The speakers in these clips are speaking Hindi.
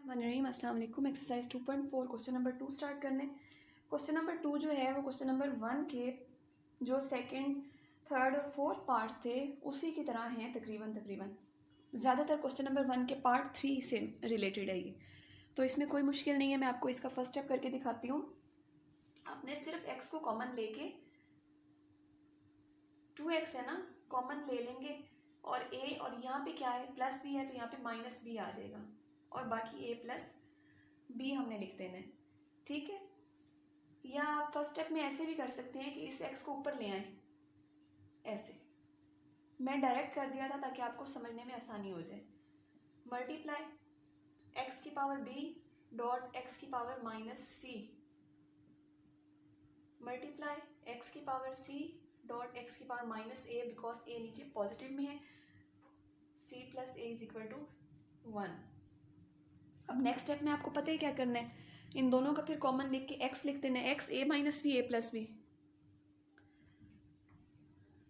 बिस्मिल्लाहिर्रहमानिर्रहीम। अस्सलाम वालेकुम। एक्सरसाइज 2.4 क्वेश्चन नंबर 2 स्टार्ट करने। क्वेश्चन नंबर 2 जो है वो क्वेश्चन नंबर 1 के जो सेकंड, थर्ड और फोर्थ पार्ट थे उसी की तरह हैं तकरीबन। ज़्यादातर क्वेश्चन नंबर 1 के पार्ट 3 से रिलेटेड है ये, तो इसमें कोई मुश्किल नहीं है। मैं आपको इसका फर्स्ट स्टेप करके दिखाती हूँ। आपने सिर्फ x को कॉमन लेके 2x है ना, कॉमन ले लेंगे और a, और यहाँ पे क्या है प्लस b है तो यहाँ पे माइनस b आ जाएगा और बाकी a प्लस b हमने लिख देना है, ठीक है। या आप फर्स्ट स्टेप में ऐसे भी कर सकते हैं कि इस x को ऊपर ले आए, ऐसे मैं डायरेक्ट कर दिया था ताकि आपको समझने में आसानी हो जाए। मल्टीप्लाई x की पावर b डॉट x की power minus c, multiply x की पावर c डॉट x की power minus a, because a नीचे पॉजिटिव में है, c plus a is equal to 1। अब नेक्स्ट स्टेप में आपको पता है क्या करना है, इन दोनों का फिर कॉमन लिख के x लिख देना है, x a minus b a plus b।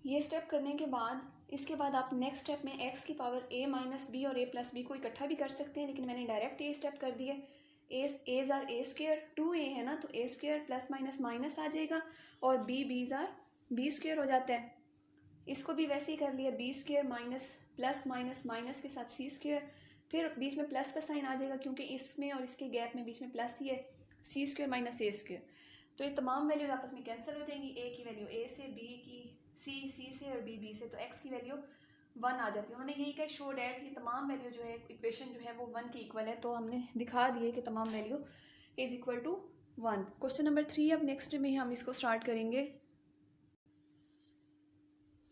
ये स्टेप करने के बाद इसके बाद आप नेक्स्ट स्टेप में x की पावर a माइनस b और a प्लस b को इकट्ठा भी कर सकते हैं, लेकिन मैंने डायरेक्ट ये स्टेप कर दिया। a tsar a square 2a है ना, तो a square plus minus minus आ जाएगा और b ज़ार b स्क्वेयर हो जाता है। इसको भी वैसे ही कर लिया, b square minus plus minus minus के साथ c स्क्वेयर, फिर बीच में प्लस का साइन आ जाएगा क्योंकि इसमें और इसके गैप में बीच में प्लस ही है, सी स्क्वेयर माइनस ए स्क्वेयर। तो ये तमाम वैल्यूज आपस में कैंसिल हो जाएंगी, ए की वैल्यू ए से, बी की सी से और बी से, तो एक्स की वैल्यू 1 आ जाती है। उन्होंने यही कहा शो डैट ये तमाम वैल्यू जो है इक्वेशन जो है वो 1 के इक्वल है, तो हमने दिखा दिए कि तमाम value is equal to 1। Question number 3 अब नेक्स्ट में हम इसको स्टार्ट करेंगे।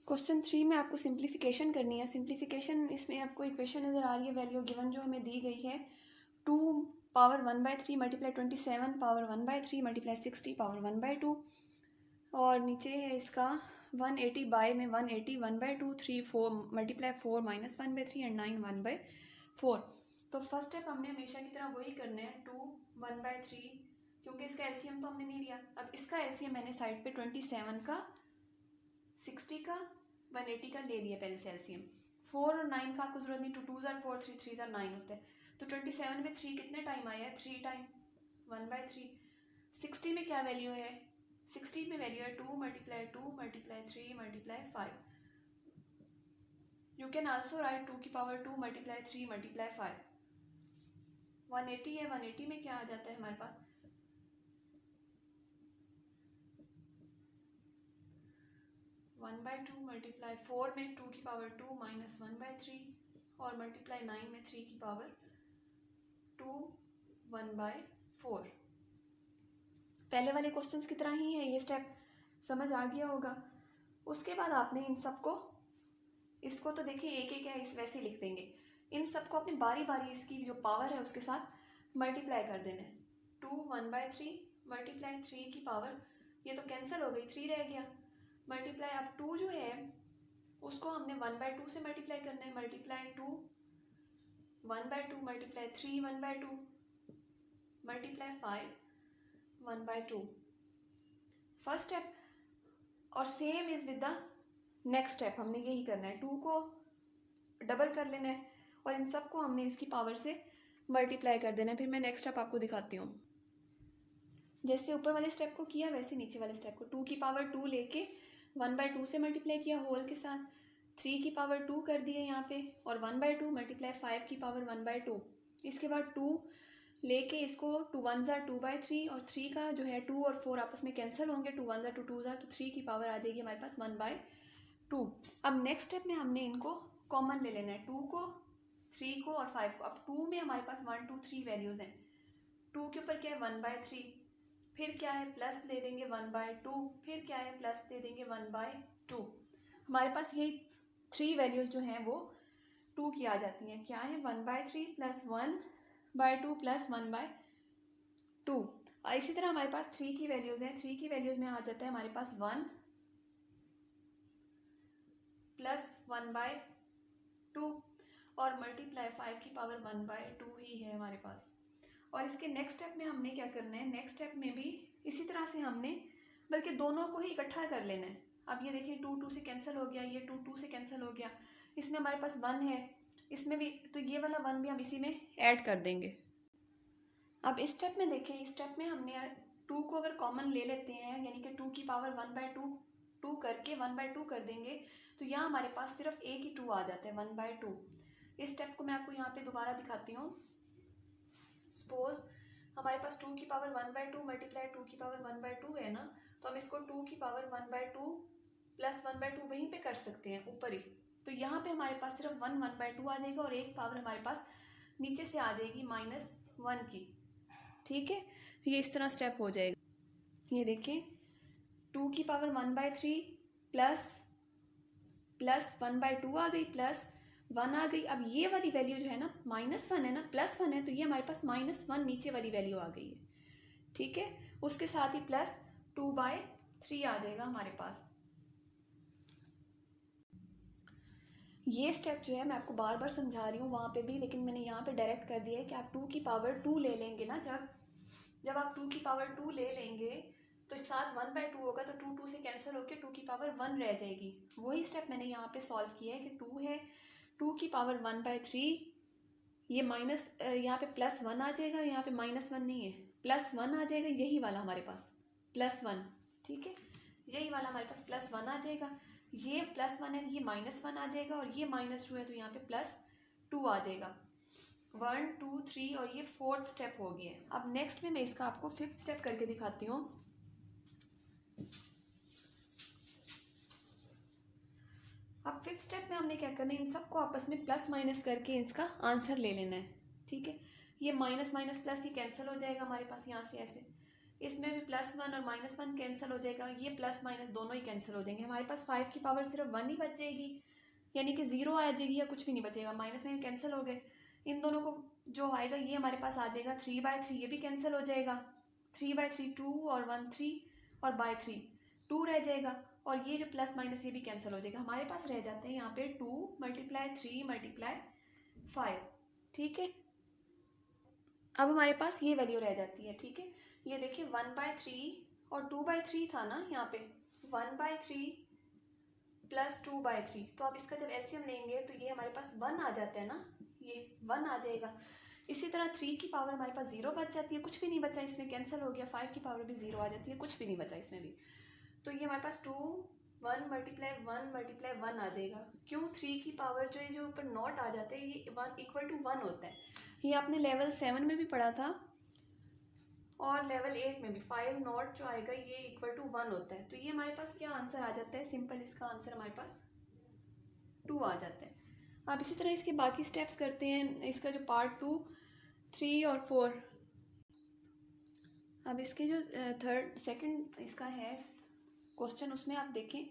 क्वेश्चन 3 में आपको सिंप्लीफिकेशन करनी है। सिंप्लीफिकेशन इसमें आपको इक्वेशन नज़र आ रही है, वैल्यू गिवन जो हमें दी गई है 2 power 1/3 multiply 27 power 1/3 multiply 60 power 1/2, और नीचे है इसका 180 बाय में 180 1/2 3 4 मल्टीप्लाई 4 माइनस 1/3 एंड 9 1/4। तो फर्स्ट स्टेप हमने हमेशा की तरह वही करना है, 2 1/3, क्योंकि इसका एलसीएम तो हमने नहीं लिया। अब इसका एलसीएम मैंने साइड पे 27 का 60 का 180 का ले लिया पहले से एलसीएम। 4 और 9 का आपको जरूरत नहीं, 2 2 ज़ार 4 3 3 ज़ार 9 होता है, तो 27 में 3 कितने टाइम आया है, 3 टाइम 1/3। 60 में क्या वैल्यू है, 60 में वैल्यू है 2 multiply 2 multiply 3 multiply 5। You can also right 2 की पावर 2 मल्टीप्लाई 3 मल्टीप्लाई 5। 180 है, 180 में क्या आ जाता है हमारे पास 1/2 मल्टीप्लाई 4 में 2 की पावर 2 माइनस 1/3 और मल्टीप्लाई 9 में 3 की पावर 2 1/4। पहले वाले क्वेश्चंस की तरह ही है, ये स्टेप समझ आ गया होगा। उसके बाद आपने इन सबको, इसको तो देखिए एक एक है इस वैसे ही लिख देंगे, इन सबको अपनी बारी बारी इसकी जो पावर है उसके साथ मल्टीप्लाई कर देना है। 2 1/3 मल्टीप्लाई 3 की पावर, ये तो कैंसिल हो गई, 3 रह गया, मल्टीप्लाई अब 2 जो है उसको हमने 1/2 से मल्टीप्लाई करना है, multiply 2 1/2 multiply 3 1/2 multiply 5 1/2। First step और same is with the next step, हमने यही करना है, 2 को डबल कर लेना है और इन सब को हमने इसकी पावर से मल्टीप्लाई कर देना है। फिर मैं नेक्स्ट स्टेप आपको दिखाती हूँ। जैसे ऊपर वाले स्टेप को किया वैसे नीचे वाले स्टेप को, 2 की पावर 2 लेके 1/2 से मल्टीप्लाई किया होल के साथ, 3 की पावर 2 कर दिए यहाँ पे और 1/2 मल्टीप्लाई 5 की पावर 1/2। इसके बाद 2 लेके इसको 2 1 ज़ार 2/3 और 3 का जो है 2 और 4 आपस में कैंसिल होंगे, 2 1 ज़ार 2 ज़ार, तो 3 की पावर आ जाएगी हमारे पास 1/2। अब नेक्स्ट स्टेप में हमने इनको कॉमन ले लेना है, 2 को 3 को और 5 को। अब 2 में हमारे पास 1 2 3 वैल्यूज़ हैं, 2 के ऊपर क्या है 1/3, फिर क्या है प्लस दे देंगे 1/2, फिर क्या है प्लस दे देंगे 1/2। हमारे पास यही 3 वैल्यूज़ जो हैं वो 2 की आ जाती हैं, क्या है 1/3 प्लस 1/2 प्लस 1/2। इसी तरह हमारे पास 3 की वैल्यूज़ हैं, 3 की वैल्यूज़ में आ जाता है हमारे पास 1 प्लस 1/2 और मल्टीप्लाई 5 की पावर 1/2 ही है हमारे पास। और इसके नेक्स्ट स्टेप में हमने क्या करना है, नेक्स्ट स्टेप में भी इसी तरह से हमने बल्कि दोनों को ही इकट्ठा कर लेना है। अब ये देखिए 2 2 से कैंसिल हो गया, ये 2 2 से कैंसिल हो गया, इसमें हमारे पास 1 है, इसमें भी, तो ये वाला 1 भी हम इसी में ऐड कर देंगे। अब इस स्टेप में देखें, इस स्टेप में हमने 2 को अगर कॉमन ले लेते हैं, यानी कि 2 की पावर 1/2 2 करके 1/2 कर देंगे, तो यहाँ हमारे पास सिर्फ एक ही 2 आ जाता है 1/2। इस स्टेप को मैं आपको यहाँ पे दोबारा दिखाती हूँ। सपोज हमारे पास 2 की पावर 1/2 मल्टीप्लाई 2 की पावर 1/2 है ना, तो हम इसको 2 की पावर 1/2 प्लस 1/2 वहीं पे कर सकते हैं ऊपर ही। तो यहाँ पे हमारे पास सिर्फ 1/2 आ जाएगा और एक पावर हमारे पास नीचे से आ जाएगी -1 की। ठीक है, ये इस तरह स्टेप हो जाएगा। ये देखिए 2 की पावर 1/3 प्लस 1/2 आ गई, प्लस 1 आ गई। अब ये वाली वैल्यू जो है ना -1 है ना, +1 है, तो ये हमारे पास -1 नीचे वाली वैल्यू आ गई है। ठीक है, उसके साथ ही प्लस 2/3 आ जाएगा हमारे पास। ये स्टेप जो है मैं आपको बार बार समझा रही हूँ वहाँ पे भी, लेकिन मैंने यहाँ पे डायरेक्ट कर दिया है कि आप 2 की पावर 2 ले लेंगे ना, जब आप 2 की पावर 2 ले लेंगे तो साथ 1/2 होगा, तो 2 से कैंसिल होकर 2 की पावर 1 रह जाएगी। वही स्टेप मैंने यहाँ पे सॉल्व किया है कि 2 है, 2 की पावर 1/3, ये माइनस यहाँ पे +1 आ जाएगा, यहाँ पे -1 नहीं है, +1 आ जाएगा, यही वाला हमारे पास +1। ठीक है, यही वाला हमारे पास +1 आ जाएगा। ये +1 है, ये -1 आ जाएगा, और ये -2 है, तो यहाँ पे +2 आ जाएगा। 1 2 3 और ये 4th स्टेप हो गया। अब नेक्स्ट में मैं इसका आपको 5th स्टेप करके दिखाती हूँ। अब 5th स्टेप में हमने क्या करना है, इन सबको आपस में प्लस माइनस करके इसका आंसर ले लेना है। ठीक है, ये माइनस माइनस प्लस, ये कैंसिल हो जाएगा हमारे पास यहाँ से ऐसे, इसमें भी +1 और -1 कैंसिल हो जाएगा, ये प्लस माइनस दोनों ही कैंसिल हो जाएंगे। हमारे पास 5 की पावर सिर्फ 1 ही बच जाएगी, यानी कि 0 आ जाएगी या कुछ भी नहीं बचेगा, माइनस में कैंसिल हो गए। इन दोनों को जो आएगा ये हमारे पास आ जाएगा 3/3, ये भी कैंसिल हो जाएगा, 3/3 2 और 1 3 और बाय 3 2 रह जाएगा, और ये जो प्लस माइनस ये भी कैंसिल हो जाएगा। हमारे पास रह जाते हैं यहाँ पे 2 × 3 × 5। ठीक है, अब हमारे पास ये वैल्यू रह जाती है। ठीक है, ये देखिए 1/3 और 2/3 था ना, यहाँ पे 1/3 प्लस 2/3, तो अब इसका जब एलसीएम लेंगे तो ये हमारे पास 1 आ जाता है ना, ये 1 आ जाएगा। इसी तरह 3 की पावर हमारे पास 0 बच जाती है, कुछ भी नहीं बचा इसमें, कैंसिल हो गया। 5 की पावर भी 0 आ जाती है, कुछ भी नहीं बचा इसमें भी, तो ये हमारे पास 2 1 × 1 × 1 आ जाएगा। क्यों, 3 की पावर जो है, जो ऊपर नॉट आ जाते हैं, ये 1 = 1 होता है। ये आपने लेवल 7 में भी पढ़ा था और लेवल 8 में भी, 5 नॉट जो आएगा ये =1 होता है। तो ये हमारे पास क्या आंसर आ जाता है, सिंपल इसका आंसर हमारे पास 2 आ जाता है। अब इसी तरह इसके बाकी स्टेप्स करते हैं, इसका जो पार्ट 2 3 और 4। अब इसके जो सेकंड इसका है क्वेश्चन, उसमें आप देखें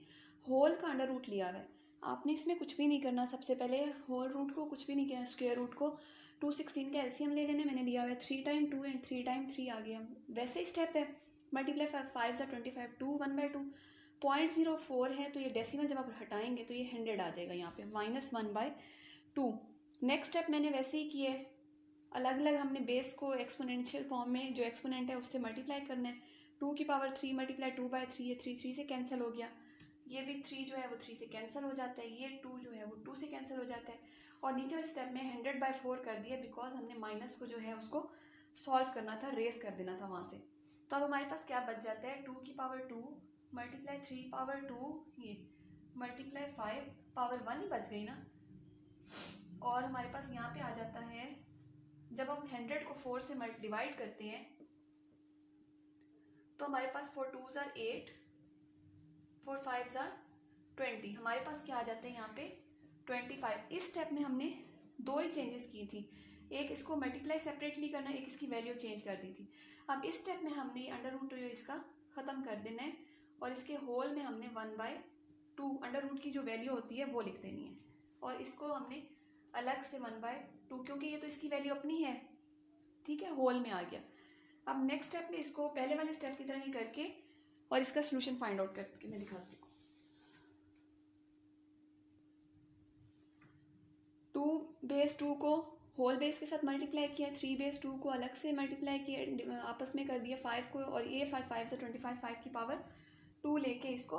होल का अंडर रूट लिया हुआ है। आपने इसमें कुछ भी नहीं करना, सबसे पहले होल रूट को कुछ भी नहीं किया, स्क्वायर रूट को 216 का एलसीएम ले लेने, मैंने लिया हुआ है 3 × 2 एंड 3 × 3 आ गया। वैसे ही स्टेप है, मल्टीप्लाई 5 × 25 2 1/2 0.04 है, तो ये डेसिमल जब आप हटाएंगे तो ये 100 आ जाएगा यहाँ पे, -1/2। नेक्स्ट स्टेप मैंने वैसे ही किया है, अलग अलग हमने बेस को एक्सपोनेंशियल फॉर्म में जो एक्सपोनेंट है उससे मल्टीप्लाई करना है। 2 की पावर 3 × 2/3, ये 3 से कैंसिल हो गया, ये भी 3 जो है वो 3 से कैंसिल हो जाता है, ये 2 जो है वो 2 से कैंसिल हो जाता है, और नीचे वाले स्टेप में 100/4 कर दिया, बिकॉज हमने माइनस को जो है उसको सॉल्व करना था, रेस कर देना था वहाँ से। तो अब हमारे पास क्या बच जाता है, 2 की पावर 2 × 3/2, ये × 5 पावर 1 ही बच गई ना, और हमारे पास यहाँ पे आ जाता है, जब हम 100 को 4 से डिवाइड करते हैं तो हमारे पास 4 2s are 8, 4 5s are 20, हमारे पास क्या आ जाते हैं यहाँ पे 25। इस स्टेप में हमने 2 ही चेंजेस की थी, एक इसको मल्टीप्लाई सेपरेटली करना, एक इसकी वैल्यू चेंज कर दी थी। अब इस स्टेप में हमने अंडर रूट जो इसका ख़त्म कर देना है, और इसके होल में हमने 1/2 अंडर रूट की जो वैल्यू होती है वो लिख देनी है, और इसको हमने अलग से 1/2, क्योंकि ये तो इसकी वैल्यू अपनी है। ठीक है, होल में आ गया। अब नेक्स्ट स्टेप में इसको पहले वाले स्टेप की तरह ही करके और इसका सोल्यूशन फाइंड आउट करके मैं दिखाती हूँ। 2/2 को होल बेस के साथ मल्टीप्लाई किया, 3/2 को अलग से मल्टीप्लाई किया, आपस में कर दिया 5 को, और ये 5 5 से 25, 5 की पावर 2 लेके इसको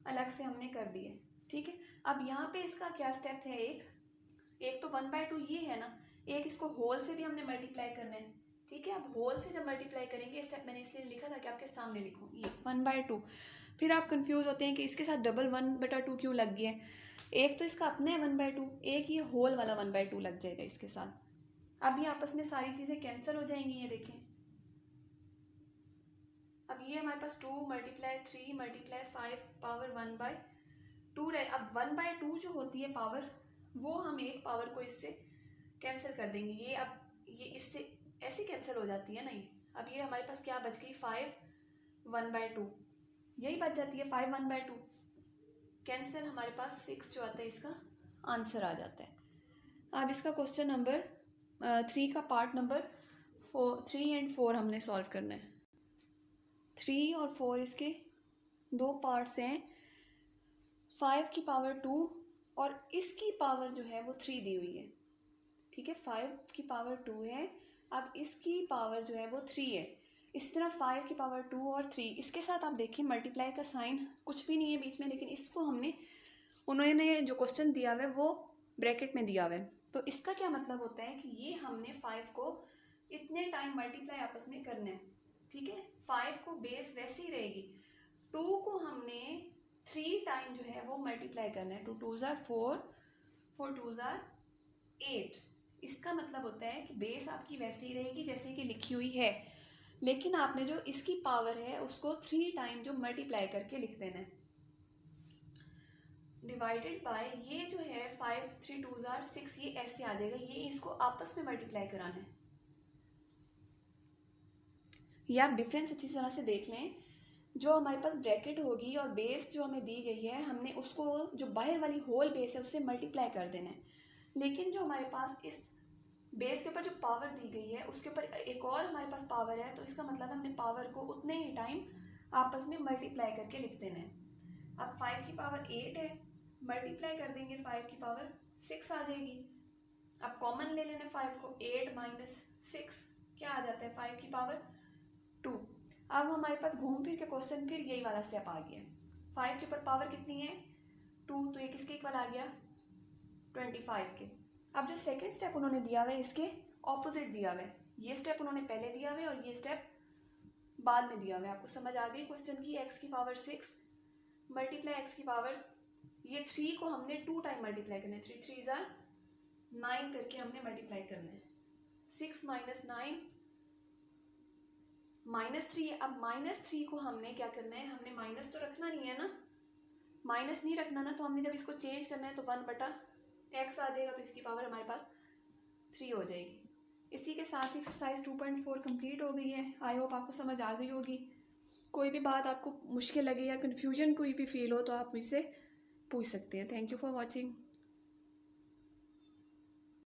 अलग से हमने कर दिए। ठीक है, अब यहाँ पे इसका क्या स्टेप है, एक तो 1/2 ये है ना, एक इसको होल से भी हमने मल्टीप्लाई करना है। ठीक है, अब होल से जब मल्टीप्लाई करेंगे, स्टेप मैंने इसलिए लिखा था कि आपके सामने लिखूँ, ये 1/2। फिर आप कंफ्यूज होते हैं कि इसके साथ डबल 1/2 क्यों लग गया है। एक तो इसका अपना है 1/2, एक ये होल वाला 1/2 लग जाएगा इसके साथ। अब ये आपस में सारी चीज़ें कैंसिल हो जाएंगी, ये देखें। अब ये हमारे पास 2 × 3 × 5 पावर 1/2 रहे। अब 1/2 जो होती है पावर, वो हम एक पावर को इससे कैंसिल कर देंगे। ये अब ये इससे ऐसे कैंसिल हो जाती है ना ये। अब ये हमारे पास क्या बच गई, 5 1/2, यही बच जाती है 5 1/2। कैंसिल हमारे पास 6 जो आता है इसका आंसर आ जाता है। अब इसका क्वेश्चन नंबर 3 का पार्ट नंबर 3 और 4 हमने सॉल्व करना है। 3 और 4 इसके दो पार्ट्स हैं। 5 की पावर 2 और इसकी पावर जो है वो 3 दी हुई है। ठीक है, 5 की पावर 2 है, अब इसकी पावर जो है वो 3 है। इस तरह 5 की पावर 2 और 3, इसके साथ आप देखिए मल्टीप्लाई का साइन कुछ भी नहीं है बीच में, लेकिन इसको हमने, उन्होंने जो क्वेश्चन दिया हुआ है वो ब्रैकेट में दिया हुआ है। तो इसका क्या मतलब होता है कि ये हमने 5 को इतने टाइम मल्टीप्लाई आपस में करना है। ठीक है, 5 को बेस वैसे ही रहेगी, 2 को हमने 3 टाइम जो है वो मल्टीप्लाई करना है। 2 2 ज़ार 4, 4 2 ज़ार 8। इसका मतलब होता है कि बेस आपकी वैसे ही रहेगी जैसे कि लिखी हुई है, लेकिन आपने जो इसकी पावर है उसको 3 टाइम जो मल्टीप्लाई करके लिख देना है, डिवाइडेड बाय ये जो है 5 3 2 ज़ार 6, ये ऐसे आ जाएगा। ये इसको आपस में मल्टीप्लाई कराना है। ये आप डिफरेंस अच्छी तरह से देख लें। जो हमारे पास ब्रैकेट होगी और बेस जो हमें दी गई है, हमने उसको जो बाहर वाली होल बेस है उससे मल्टीप्लाई कर देना है। लेकिन जो हमारे पास इस बेस के ऊपर जो पावर दी गई है उसके ऊपर एक और हमारे पास पावर है, तो इसका मतलब हमने पावर को उतने ही टाइम आपस में मल्टीप्लाई करके लिख देना है। अब 5 की पावर 8 है, मल्टीप्लाई कर देंगे 5 की पावर 6 आ जाएगी। अब कॉमन ले लेना 5 को, 8 - 6 क्या आ जाता है, 5 की पावर 2। अब हमारे पास घूम फिर के क्वेश्चन फिर यही वाला स्टेप आ गया। 5 के ऊपर पावर कितनी है, 2, तो ये किसके इक्वल आ गया, 25 के। अब जो सेकंड स्टेप उन्होंने दिया हुआ है इसके ऑपोजिट दिया हुआ है। ये स्टेप उन्होंने पहले दिया हुआ है और ये स्टेप बाद में दिया हुआ है। आपको समझ आ गई क्वेश्चन की। x की पावर 6 मल्टीप्लाई x की पावर, ये 3 को हमने 2 टाइम मल्टीप्लाई करना है। 3 3 ज़ार 9 करके हमने मल्टीप्लाई करना है। 6 - 9 -3। अब -3 को हमने क्या करना है, हमने माइनस तो रखना नहीं है ना, माइनस नहीं रखना ना, तो हमने जब इसको चेंज करना है तो 1/x आ जाएगा, तो इसकी पावर हमारे पास 3 हो जाएगी। इसी के साथ एक्सरसाइज 2.4 कंप्लीट हो गई है। आई होप आपको समझ आ गई होगी। कोई भी बात आपको मुश्किल लगे या कन्फ्यूजन कोई भी फील हो तो आप मुझसे पूछ सकते हैं। Thank you for watching.